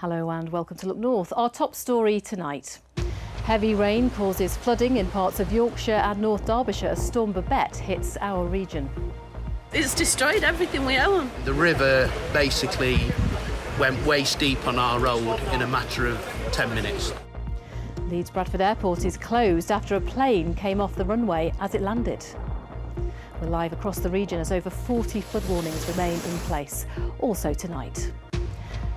Hello and welcome to Look North. Our top story tonight. Heavy rain causes flooding in parts of Yorkshire and North Derbyshire as Storm Babette hits our region. It's destroyed everything we own. The river basically went waist deep on our road in a matter of 10 minutes. Leeds Bradford Airport is closed after a plane came off the runway as it landed. We're live across the region as over 40 flood warnings remain in place. Also tonight.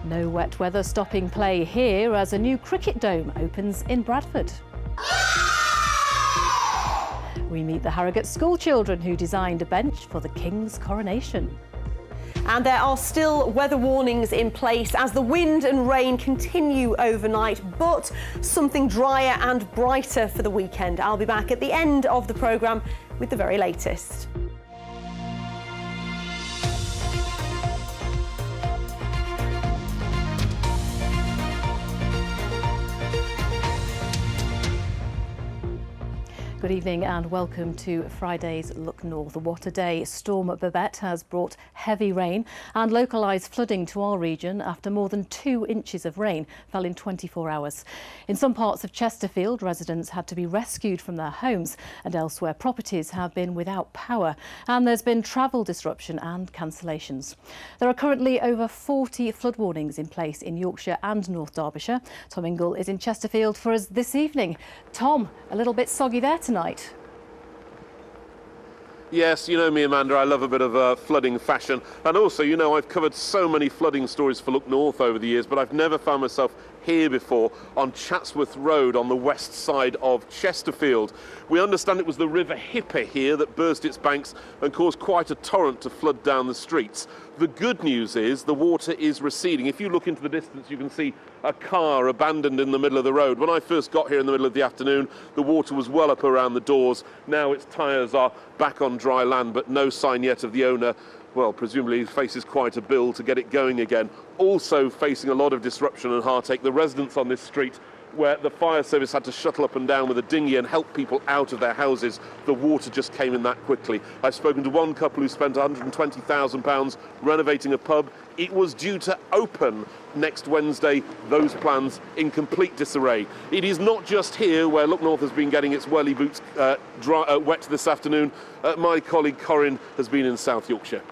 No wet weather stopping play here as a new cricket dome opens in Bradford. We meet the Harrogate school children who designed a bench for the King's coronation. And there are still weather warnings in place as the wind and rain continue overnight, but something drier and brighter for the weekend. I'll be back at the end of the programme with the very latest. Good evening and welcome to Friday's Look North. What a day. Storm Babette has brought heavy rain and localised flooding to our region after more than 2 inches of rain fell in 24 hours. In some parts of Chesterfield, residents had to be rescued from their homes, and elsewhere properties have been without power, and there's been travel disruption and cancellations. There are currently over 40 flood warnings in place in Yorkshire and North Derbyshire. Tom Ingle is in Chesterfield for us this evening. Tom, a little bit soggy there tonight. Yes, you know me, Amanda, I love a bit of flooding fashion. And also, you know, I've covered so many flooding stories for Look North over the years, but I've never found myself here before on Chatsworth Road on the west side of Chesterfield. We understand it was the River Hipper here that burst its banks and caused quite a torrent to flood down the streets. The good news is the water is receding. If you look into the distance, you can see a car abandoned in the middle of the road. When I first got here in the middle of the afternoon, the water was well up around the doors. Now its tyres are back on dry land, but no sign yet of the owner. Well, presumably he faces quite a bill to get it going again. Also facing a lot of disruption and heartache, the residents on this street, where the fire service had to shuttle up and down with a dinghy and help people out of their houses. The water just came in that quickly. I've spoken to one couple who spent £120,000 renovating a pub. It was due to open next Wednesday, those plans in complete disarray. It is not just here where Look North has been getting its welly boots wet this afternoon. My colleague Corinne has been in South Yorkshire.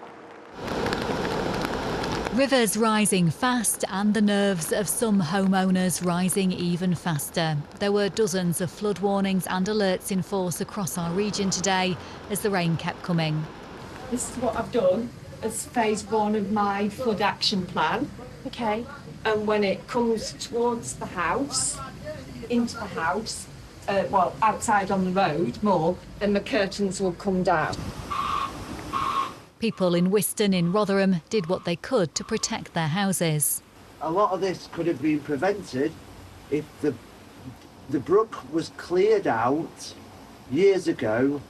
Rivers rising fast and the nerves of some homeowners rising even faster. There were dozens of flood warnings and alerts in force across our region today as the rain kept coming. This is what I've done as phase 1 of my flood action plan. Okay. And when it comes towards the house, into the house, well, outside on the road more, then the curtains will come down. People in Whiston in Rotherham did what they could to protect their houses. A lot of this could have been prevented if the brook was cleared out years ago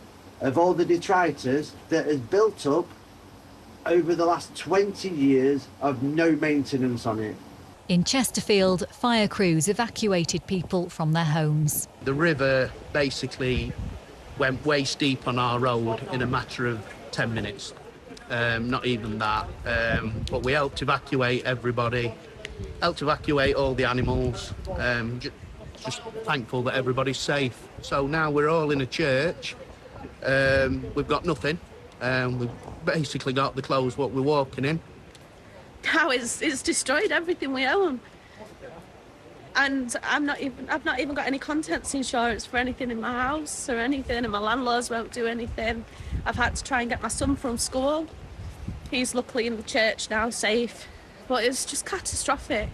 of all the detritus that has built up over the last 20 years of no maintenance on it. In Chesterfield, fire crews evacuated people from their homes. The river basically went waist deep on our road in a matter of 10 minutes. Not even that, but we helped evacuate everybody, helped evacuate all the animals, just thankful that everybody's safe. So now we're all in a church, we've got nothing, we've basically got the clothes what we're walking in. Now it's destroyed everything we own. And I've not even got any contents insurance for anything in my house or anything, and my landlords won't do anything. I've had to try and get my son from school. He's luckily in the church now, safe, but it's just catastrophic.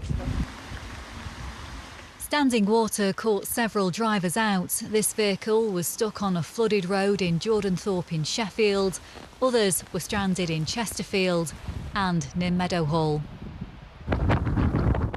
Standing water caught several drivers out. This vehicle was stuck on a flooded road in Jordanthorpe in Sheffield. Others were stranded in Chesterfield and near Meadowhall.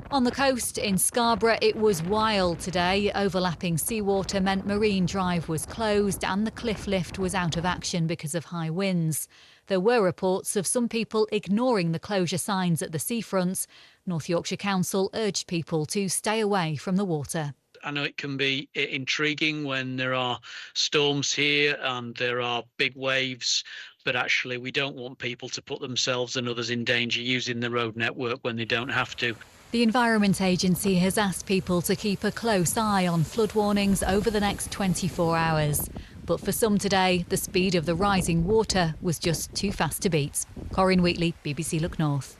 On the coast in Scarborough, it was wild today. Overlapping seawater meant Marine Drive was closed and the cliff lift was out of action because of high winds. There were reports of some people ignoring the closure signs at the seafronts. North Yorkshire Council urged people to stay away from the water. I know it can be intriguing when there are storms here and there are big waves, but actually we don't want people to put themselves and others in danger using the road network when they don't have to. The Environment Agency has asked people to keep a close eye on flood warnings over the next 24 hours. But for some today, the speed of the rising water was just too fast to beat. Corinne Wheatley, BBC Look North.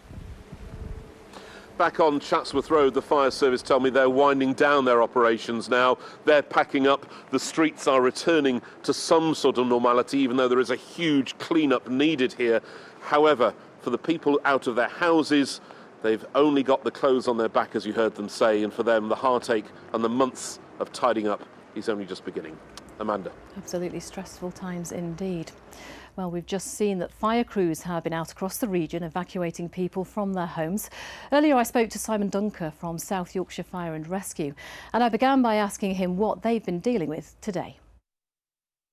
Back on Chatsworth Road, the fire service tell me they're winding down their operations now. They're packing up. The streets are returning to some sort of normality, even though there is a huge clean-up needed here. However, for the people out of their houses, they've only got the clothes on their back, as you heard them say, and for them, the heartache and the months of tidying up is only just beginning. Amanda. Absolutely stressful times indeed. Well, we've just seen that fire crews have been out across the region evacuating people from their homes. Earlier I spoke to Simon Dunker from South Yorkshire Fire and Rescue, and I began by asking him what they've been dealing with today.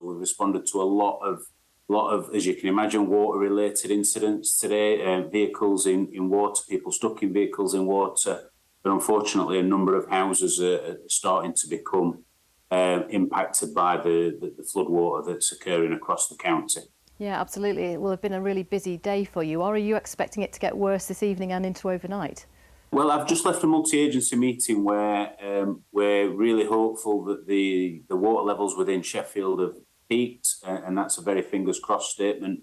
We've responded to a lot of, as you can imagine, water-related incidents today. Vehicles in water, people stuck in vehicles in water, but unfortunately a number of houses are starting to become impacted by the flood water that's occurring across the county. Yeah, absolutely. It will have been a really busy day for you. Or are you expecting it to get worse this evening and into overnight? Well, I've just left a multi-agency meeting where we're really hopeful that the water levels within Sheffield have peaked, and that's a very fingers crossed statement.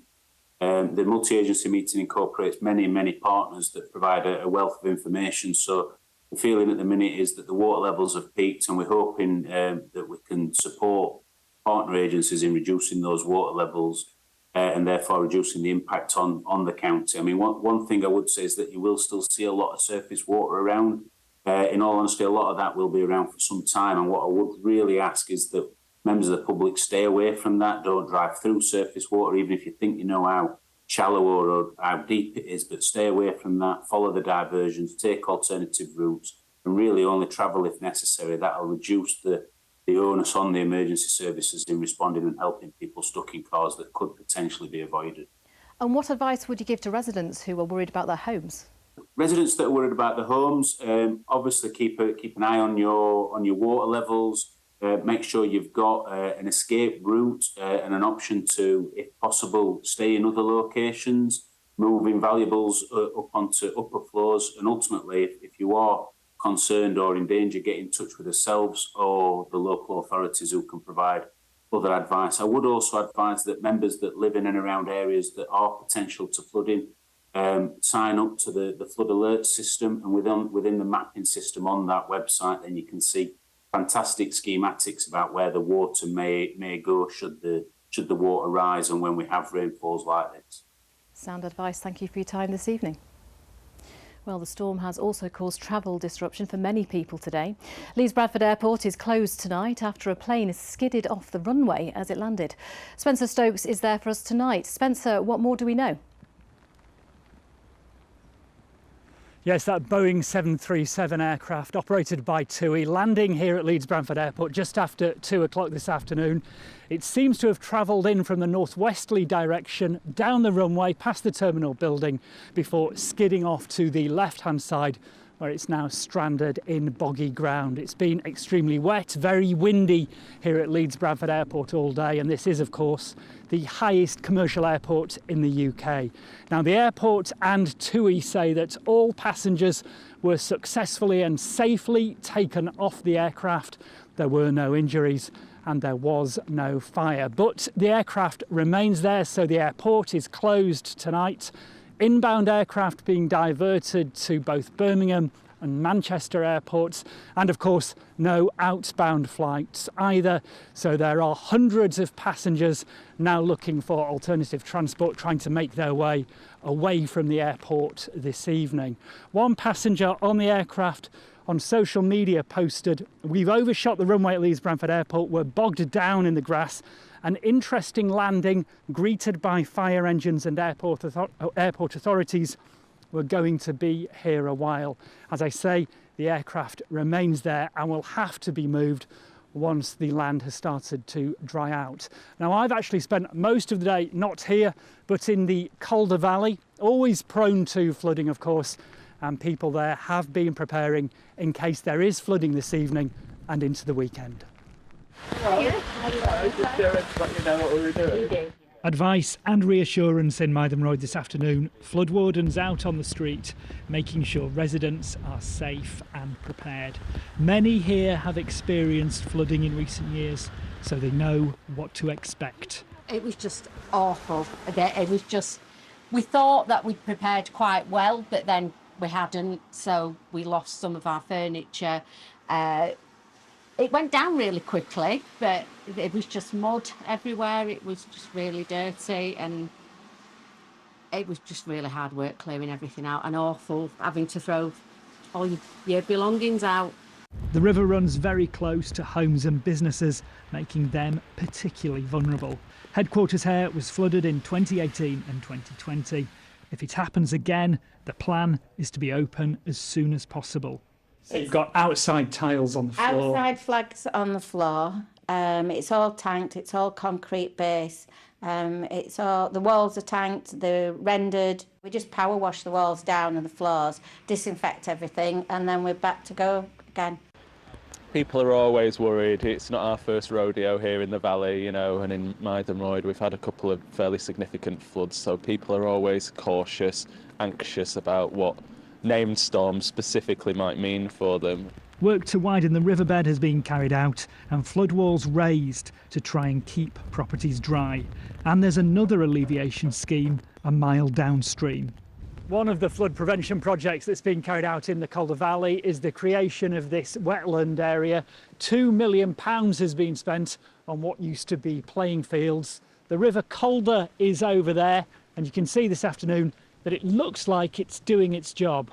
The multi-agency meeting incorporates many partners that provide a wealth of information. So the feeling at the minute is that the water levels have peaked, and we're hoping that we can support partner agencies in reducing those water levels and therefore reducing the impact on the county. I mean, one thing I would say is that you will still see a lot of surface water around. In all honesty, a lot of that will be around for some time. And what I would really ask is that members of the public stay away from that. Don't drive through surface water, even if you think you know how shallow or how deep it is, but stay away from that. Follow the diversions, take alternative routes, and really only travel if necessary. That'll reduce the onus on the emergency services in responding and helping people stuck in cars that could potentially be avoided. And what advice would you give to residents who are worried about their homes? Residents that are worried about their homes, obviously keep an eye on your water levels. Make sure you've got an escape route and an option to, if possible, stay in other locations, moving valuables up onto upper floors, and ultimately, if you are concerned or in danger, get in touch with ourselves or the local authorities who can provide other advice. I would also advise that members that live in and around areas that are potential to flooding sign up to the flood alert system, and within the mapping system on that website, then you can see fantastic schematics about where the water may go should the water rise and when we have rainfalls like this. Sound advice. Thank you for your time this evening. Well, the storm has also caused travel disruption for many people today. Leeds Bradford Airport is closed tonight after a plane skidded off the runway as it landed. Spencer Stokes is there for us tonight. Spencer, what more do we know? Yes, that Boeing 737 aircraft operated by TUI landing here at Leeds Bradford Airport just after 2 o'clock this afternoon. It seems to have travelled in from the northwesterly direction down the runway past the terminal building before skidding off to the left-hand side, where it's now stranded in boggy ground. It's been extremely wet, very windy here at Leeds Bradford Airport all day, and this is, of course, the highest commercial airport in the UK. Now, the airport and TUI say that all passengers were successfully and safely taken off the aircraft. There were no injuries and there was no fire. But the aircraft remains there, so the airport is closed tonight. Inbound aircraft being diverted to both Birmingham and Manchester airports, and of course no outbound flights either. So there are hundreds of passengers now looking for alternative transport, trying to make their way away from the airport this evening. One passenger on the aircraft on social media posted, "We've overshot the runway at Leeds Bradford Airport, we're bogged down in the grass. An interesting landing, greeted by fire engines and airport authorities. We're going to be here a while." As I say, the aircraft remains there and will have to be moved once the land has started to dry out. Now, I've actually spent most of the day not here, but in the Calder Valley, always prone to flooding, of course, and people there have been preparing in case there is flooding this evening and into the weekend. Hello. Hello. Just to let you know what we were doing. Advice and reassurance in Mytholmroyd Road this afternoon. Flood wardens out on the street, making sure residents are safe and prepared. Many here have experienced flooding in recent years, so they know what to expect. It was just awful. It was just, we thought that we'd prepared quite well, but then we hadn't, so we lost some of our furniture. It went down really quickly, but it was just mud everywhere. It was just really dirty, and it was just really hard work clearing everything out, and awful having to throw all your belongings out. The river runs very close to homes and businesses, making them particularly vulnerable. Headquarters here was flooded in 2018 and 2020. If it happens again, the plan is to be open as soon as possible. So you've got outside tiles on the floor. Outside flags on the floor. It's all tanked. It's all concrete base. It's all, the walls are tanked. They're rendered. We just power wash the walls down and the floors, disinfect everything, and then we're back to go again. People are always worried. It's not our first rodeo here in the valley, you know, and in Mytholmroyd we've had a couple of fairly significant floods, so people are always cautious, anxious about what named storms specifically might mean for them. Work to widen the riverbed has been carried out and flood walls raised to try and keep properties dry. And there's another alleviation scheme a mile downstream. One of the flood prevention projects that's been carried out in the Calder Valley is the creation of this wetland area. £2 million has been spent on what used to be playing fields. The River Calder is over there, and you can see this afternoon that it looks like it's doing its job.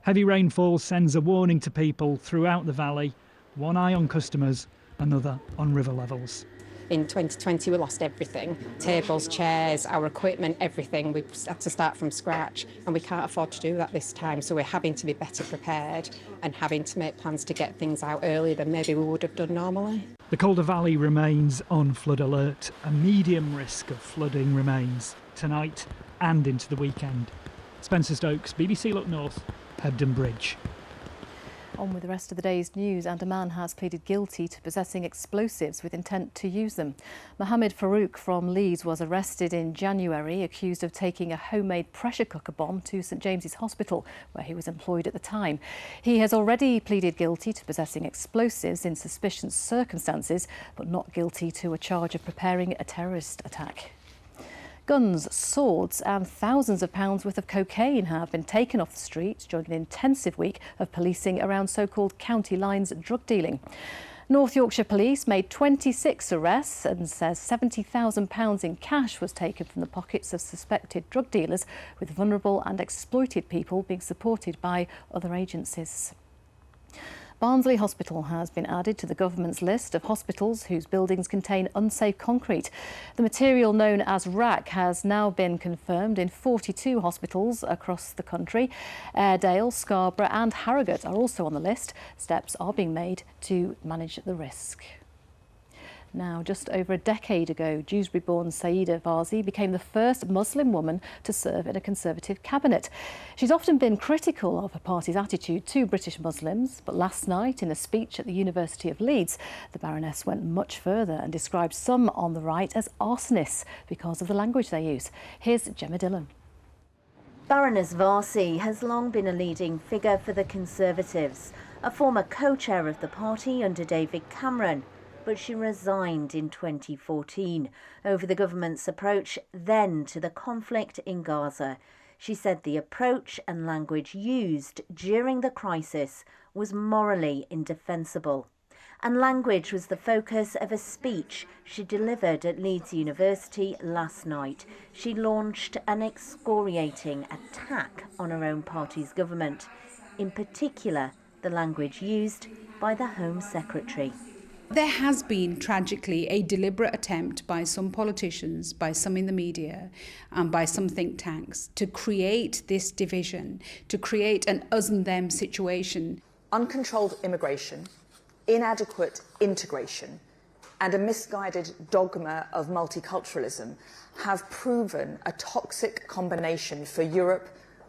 Heavy rainfall sends a warning to people throughout the valley. One eye on customers, another on river levels. In 2020 we lost everything, tables, chairs, our equipment, everything. We had to start from scratch, and we can't afford to do that this time, so we're having to be better prepared and having to make plans to get things out earlier than maybe we would have done normally. The Calder Valley remains on flood alert. A medium risk of flooding remains tonight and into the weekend. Spencer Stokes, BBC Look North, Hebden Bridge. On with the rest of the day's news, and a man has pleaded guilty to possessing explosives with intent to use them. Mohammed Farouk from Leeds was arrested in January, accused of taking a homemade pressure cooker bomb to St James's Hospital, where he was employed at the time. He has already pleaded guilty to possessing explosives in suspicious circumstances, but not guilty to a charge of preparing a terrorist attack. Guns, swords and thousands of pounds worth of cocaine have been taken off the streets during an intensive week of policing around so-called county lines drug dealing. North Yorkshire Police made 26 arrests and says £70,000 in cash was taken from the pockets of suspected drug dealers, with vulnerable and exploited people being supported by other agencies. Barnsley Hospital has been added to the government's list of hospitals whose buildings contain unsafe concrete. The material known as RAC has now been confirmed in 42 hospitals across the country. Airedale, Scarborough and Harrogate are also on the list. Steps are being made to manage the risk. Now, just over a decade ago, Dewsbury-born Saida Vazi became the first Muslim woman to serve in a Conservative cabinet. She's often been critical of her party's attitude to British Muslims, but last night, in a speech at the University of Leeds, the Baroness went much further and described some on the right as arsonists because of the language they use. Here's Gemma Dillon. Baroness Vazi has long been a leading figure for the Conservatives, a former co-chair of the party under David Cameron. But she resigned in 2014 over the government's approach then to the conflict in Gaza. She said the approach and language used during the crisis was morally indefensible. And language was the focus of a speech she delivered at Leeds University last night. She launched an excoriating attack on her own party's government, in particular the language used by the Home Secretary. There has been, tragically, a deliberate attempt by some politicians, by some in the media, and by some think tanks to create this division, to create an us and them situation. Uncontrolled immigration, inadequate integration, and a misguided dogma of multiculturalism have proven a toxic combination for Europe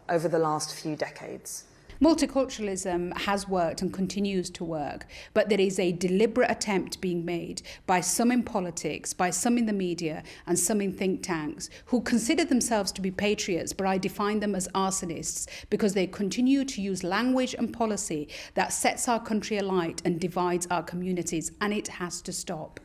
over the last few decades. Multiculturalism has worked and continues to work, but there is a deliberate attempt being made by some in politics, by some in the media, and some in think tanks who consider themselves to be patriots, but I define them as arsonists because they continue to use language and policy that sets our country alight and divides our communities, and it has to stop.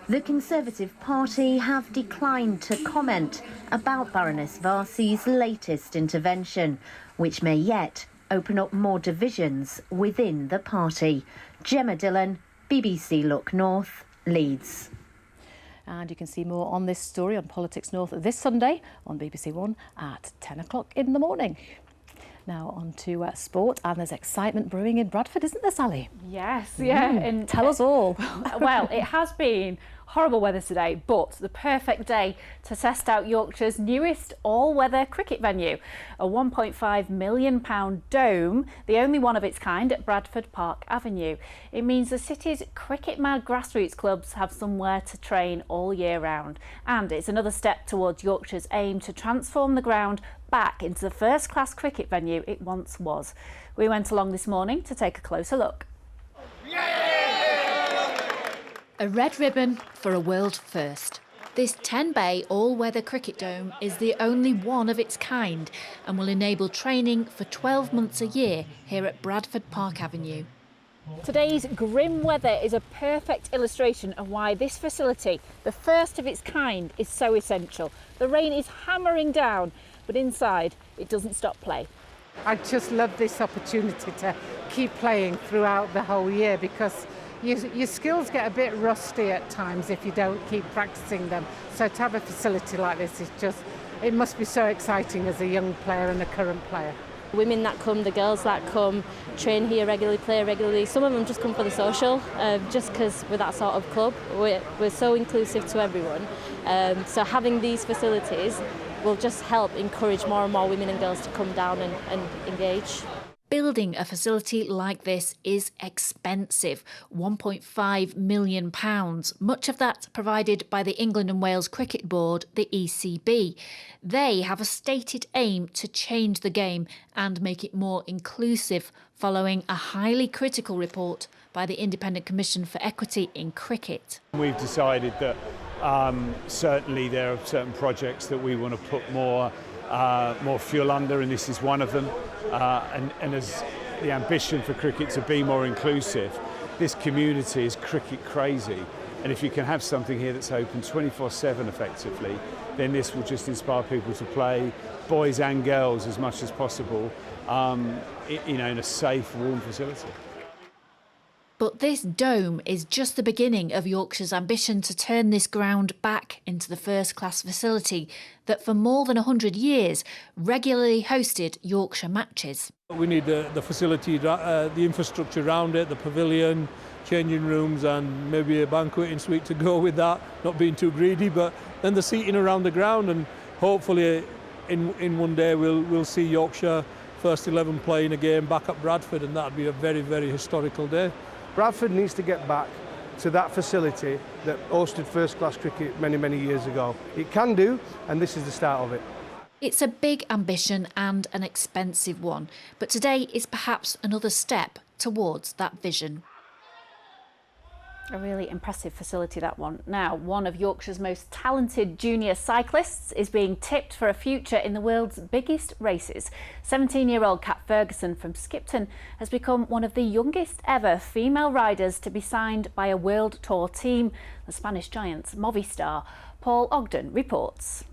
The Conservative Party have declined to comment about Baroness Varsi's latest intervention, which may yet open up more divisions within the party. Gemma Dillon, BBC Look North, Leeds. And you can see more on this story on Politics North this Sunday on BBC One at 10 o'clock in the morning. Now on to sport, and there's excitement brewing in Bradford, isn't there, Sally? Yes, yeah. And tell us all. Well, it has been horrible weather today, but the perfect day to test out Yorkshire's newest all-weather cricket venue, a £1.5 million dome, the only one of its kind at Bradford Park Avenue. It means the city's cricket-mad grassroots clubs have somewhere to train all year round, and it's another step towards Yorkshire's aim to transform the ground back into the first-class cricket venue it once was. We went along this morning to take a closer look. A red ribbon for a world first. This 10-bay all-weather cricket dome is the only one of its kind and will enable training for 12 months a year here at Bradford Park Avenue. Today's grim weather is a perfect illustration of why this facility, the first of its kind, is so essential. The rain is hammering down, but inside it doesn't stop play. I just love this opportunity to keep playing throughout the whole year because your skills get a bit rusty at times if you don't keep practicing them. So to have a facility like this is just, it must be so exciting as a young player and a current player. Women that come, the girls that come, train here regularly, play regularly. Some of them just come for the social, just because we're that sort of club. We're so inclusive to everyone. So having these facilities will just help encourage more and more women and girls to come down and engage. Building a facility like this is expensive, £1.5 million, much of that provided by the England and Wales Cricket Board, the ECB. They have a stated aim to change the game and make it more inclusive, following a highly critical report by the Independent Commission for Equity in Cricket. We've decided that certainly there are certain projects that we want to put more fuel under, and this is one of them. And as the ambition for cricket to be more inclusive, this community is cricket crazy. And if you can have something here that's open 24/7 effectively, then this will just inspire people to play, boys and girls, as much as possible, in a safe, warm facility. But this dome is just the beginning of Yorkshire's ambition to turn this ground back into the first-class facility that for more than 100 years regularly hosted Yorkshire matches. We need the facility, the infrastructure around it, the pavilion, changing rooms and maybe a banqueting suite to go with that, not being too greedy, but then the seating around the ground, and hopefully in one day we'll see Yorkshire first 11 playing a game back at Bradford, and that'd be a very, very historical day. Bradford needs to get back to that facility that hosted first-class cricket many, many years ago. It can do, and this is the start of it. It's a big ambition and an expensive one, but today is perhaps another step towards that vision. A really impressive facility, that one. Now, one of Yorkshire's most talented junior cyclists is being tipped for a future in the world's biggest races. 17-year-old Kat Ferguson from Skipton has become one of the youngest ever female riders to be signed by a World Tour team, the Spanish giants Movistar. Paul Ogden reports.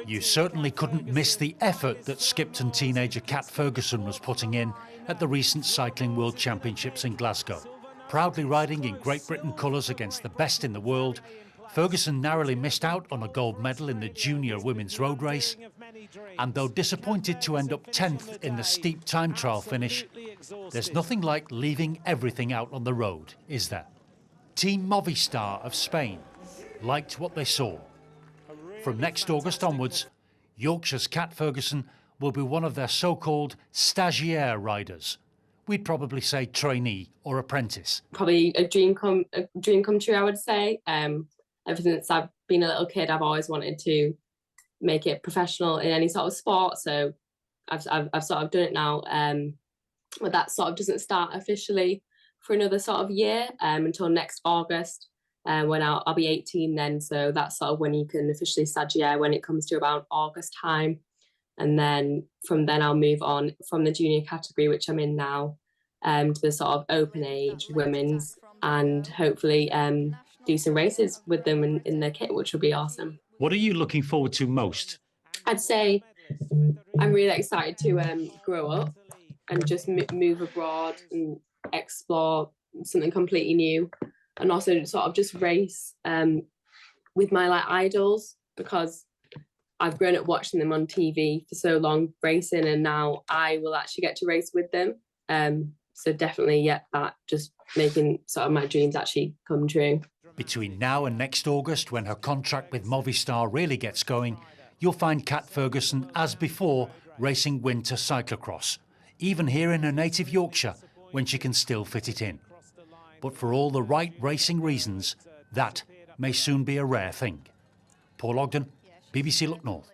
You certainly couldn't miss the effort that Skipton teenager Kat Ferguson was putting in at the recent Cycling World Championships in Glasgow. Proudly riding in Great Britain colours against the best in the world, Ferguson narrowly missed out on a gold medal in the junior women's road race. And though disappointed to end up 10th in the steep time trial finish, there's nothing like leaving everything out on the road, is there? Team Movistar of Spain liked what they saw. From next August onwards, Yorkshire's Kat Ferguson will be one of their so-called stagiaire riders. We'd probably say trainee or apprentice. Probably a dream come true, I would say. Ever since I've been a little kid, I've always wanted to make it professional in any sort of sport. So I've sort of done it now. but that sort of doesn't start officially for another sort of year until next August, when I'll be 18 then. So that's sort of when you can officially start your year, when it comes to about August time. And then from then I'll move on from the junior category, which I'm in now, to the sort of open age women's, and hopefully do some races with them in their kit, which will be awesome. What are you looking forward to most? I'd say I'm really excited to grow up and just move abroad and explore something completely new, and also sort of just race with my idols, because I've grown up watching them on TV for so long racing, and now I will actually get to race with them. So definitely, yeah, that just making sort of my dreams actually come true. Between now and next August, when her contract with Movistar really gets going, you'll find Kat Ferguson, as before, racing winter cyclocross, even here in her native Yorkshire, when she can still fit it in. But for all the right racing reasons, that may soon be a rare thing. Paul Ogden, BBC Look North.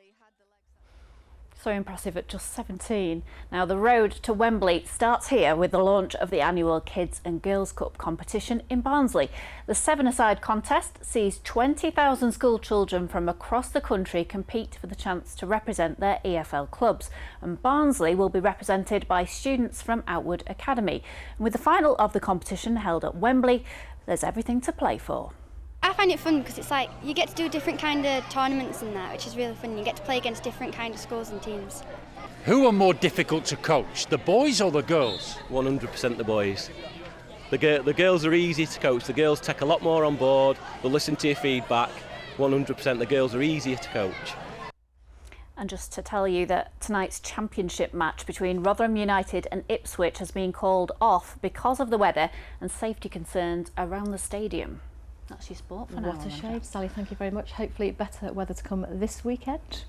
So impressive at just 17. Now, the road to Wembley starts here with the launch of the annual Kids and Girls Cup competition in Barnsley. The seven-a-side contest sees 20,000 school children from across the country compete for the chance to represent their EFL clubs. And Barnsley will be represented by students from Outward Academy. And with the final of the competition held at Wembley, there's everything to play for. I find it fun because it's like you get to do different kind of tournaments and that, which is really fun. You get to play against different kind of schools and teams. Who are more difficult to coach, the boys or the girls? 100% the boys. The girls are easy to coach. The girls take a lot more on board. They'll listen to your feedback. 100% the girls are easier to coach. And just to tell you that tonight's championship match between Rotherham United and Ipswich has been called off because of the weather and safety concerns around the stadium. That's your sport for now. What a shame. Sally, thank you very much. Hopefully better weather to come this weekend.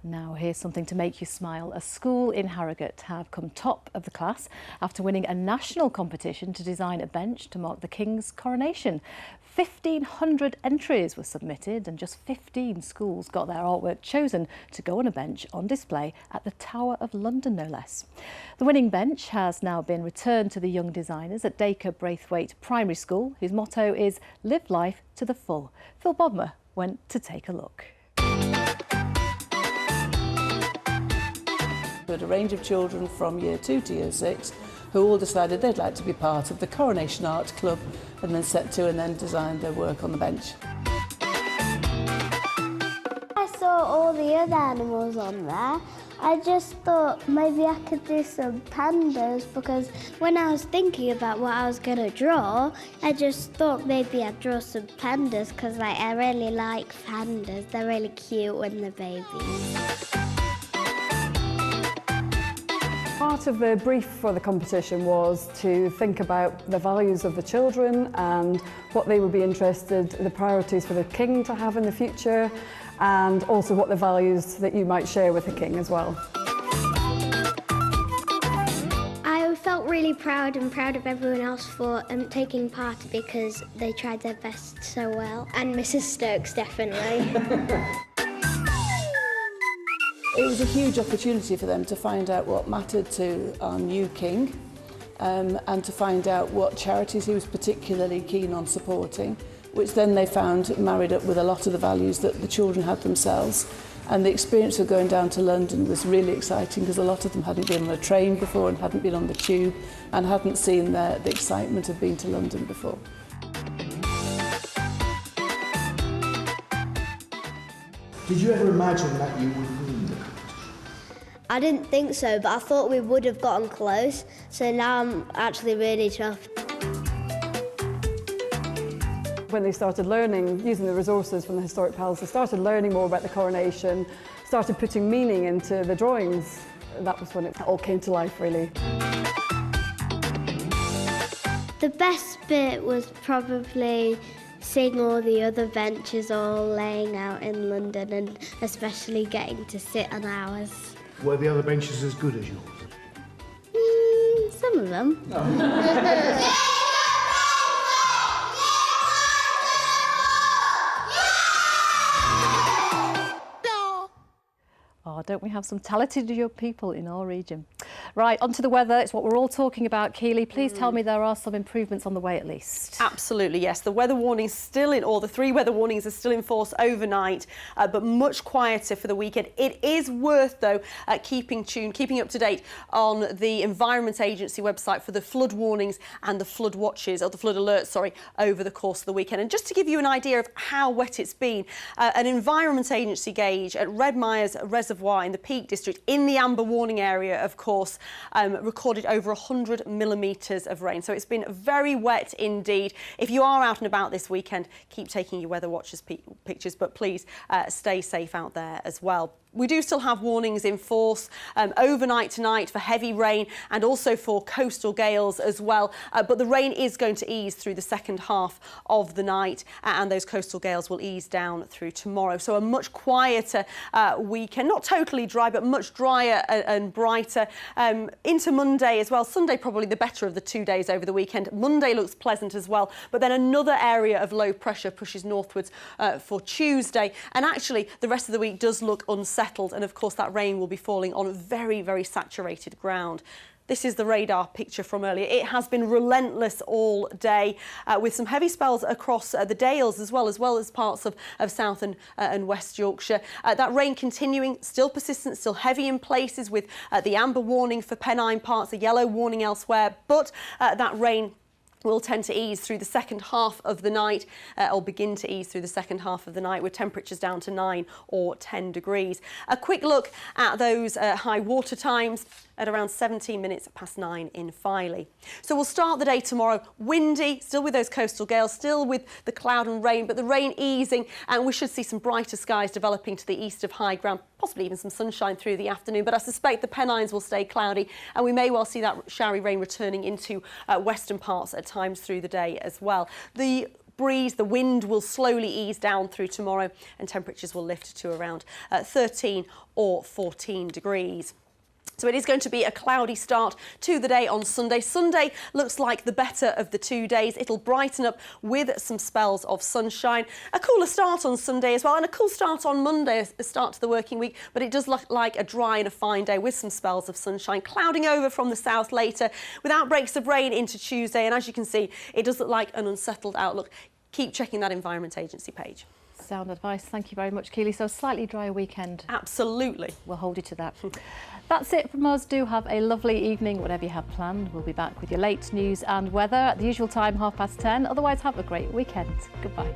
Now here's something to make you smile. A school in Harrogate have come top of the class after winning a national competition to design a bench to mark the King's coronation. 1,500 entries were submitted and just 15 schools got their artwork chosen to go on a bench on display at the Tower of London, no less. The winning bench has now been returned to the young designers at Dacre Braithwaite Primary School, whose motto is "Live life to the full." Phil Bodmer went to take a look. We had a range of children from year 2 to year 6 who all decided they'd like to be part of the Coronation Art Club and then set to and then designed their work on the bench. I saw all the other animals on there. I just thought maybe I could do some pandas, because when I was thinking about what I was going to draw, I just thought maybe I'd draw some pandas because I really like pandas. They're really cute when they're babies. Part of the brief for the competition was to think about the values of the children and what they would be interested, the priorities for the King to have in the future, and also what the values that you might share with the King as well. I felt really proud and proud of everyone else for taking part because they tried their best so well. And Mrs. Stokes, definitely. It was a huge opportunity for them to find out what mattered to our new King and to find out what charities he was particularly keen on supporting, which then they found married up with a lot of the values that the children had themselves. And the experience of going down to London was really exciting because a lot of them hadn't been on a train before and hadn't been on the tube and hadn't seen the excitement of being to London before. Did you ever imagine that you would win the competition? I didn't think so, but I thought we would have gotten close, so now I'm actually really chuffed. When they started learning, using the resources from the Historic Palace, they started learning more about the coronation, started putting meaning into the drawings. That was when it all came to life, really. The best bit was probably seeing all the other benches all laying out in London and especially getting to sit on ours. Were the other benches as good as yours? Some of them. Oh, don't we have some talented young people in our region? Right, onto the weather. It's what we're all talking about. Keely, please tell me there are some improvements on the way at least. Absolutely, yes. The weather warning's still in, or the 3 weather warnings are still in force overnight, but much quieter for the weekend. It is worth, though, keeping up to date on the Environment Agency website for the flood warnings and the flood watches, or the flood alerts, sorry, over the course of the weekend. And just to give you an idea of how wet it's been, an Environment Agency gauge at Redmires Reservoir in the Peak District, in the amber warning area, of course, recorded over 100 millimetres of rain. So it's been very wet indeed. If you are out and about this weekend, keep taking your weather watchers pictures, but please stay safe out there as well. We do still have warnings in force overnight tonight for heavy rain and also for coastal gales as well. But the rain is going to ease through the second half of the night, and those coastal gales will ease down through tomorrow. So a much quieter weekend, not totally dry, but much drier and brighter into Monday as well. Sunday probably the better of the 2 days over the weekend. Monday looks pleasant as well, but then another area of low pressure pushes northwards for Tuesday. And actually the rest of the week does look unsettled, and of course that rain will be falling on very, very saturated ground. This is the radar picture from earlier. It has been relentless all day, with some heavy spells across the Dales as well as parts of South and West Yorkshire. That rain continuing, still persistent, still heavy in places, with the amber warning for Pennine parts, a yellow warning elsewhere, but that rain will tend to ease through the second half of the night, or begin to ease through the second half of the night, with temperatures down to 9 or 10 degrees. A quick look at those high water times at around 17 minutes past 9 in Filey. So we'll start the day tomorrow windy, still with those coastal gales, still with the cloud and rain, but the rain easing, and we should see some brighter skies developing to the east of high ground, possibly even some sunshine through the afternoon. But I suspect the Pennines will stay cloudy, and we may well see that showery rain returning into western parts at times through the day as well. The breeze, the wind will slowly ease down through tomorrow, and temperatures will lift to around 13 or 14 degrees. So it is going to be a cloudy start to the day on Sunday. Sunday looks like the better of the 2 days. It'll brighten up with some spells of sunshine. A cooler start on Sunday as well, and a cool start on Monday, a start to the working week. But it does look like a dry and a fine day with some spells of sunshine. Clouding over from the south later, with outbreaks of rain into Tuesday. And as you can see, it does look like an unsettled outlook. Keep checking that Environment Agency page. Sound advice. Thank you very much, Keely. So a slightly drier weekend. Absolutely. We'll hold you to that. That's it from us. Do have a lovely evening, whatever you have planned. We'll be back with your late news and weather at the usual time, 10:30. Otherwise, have a great weekend. Goodbye.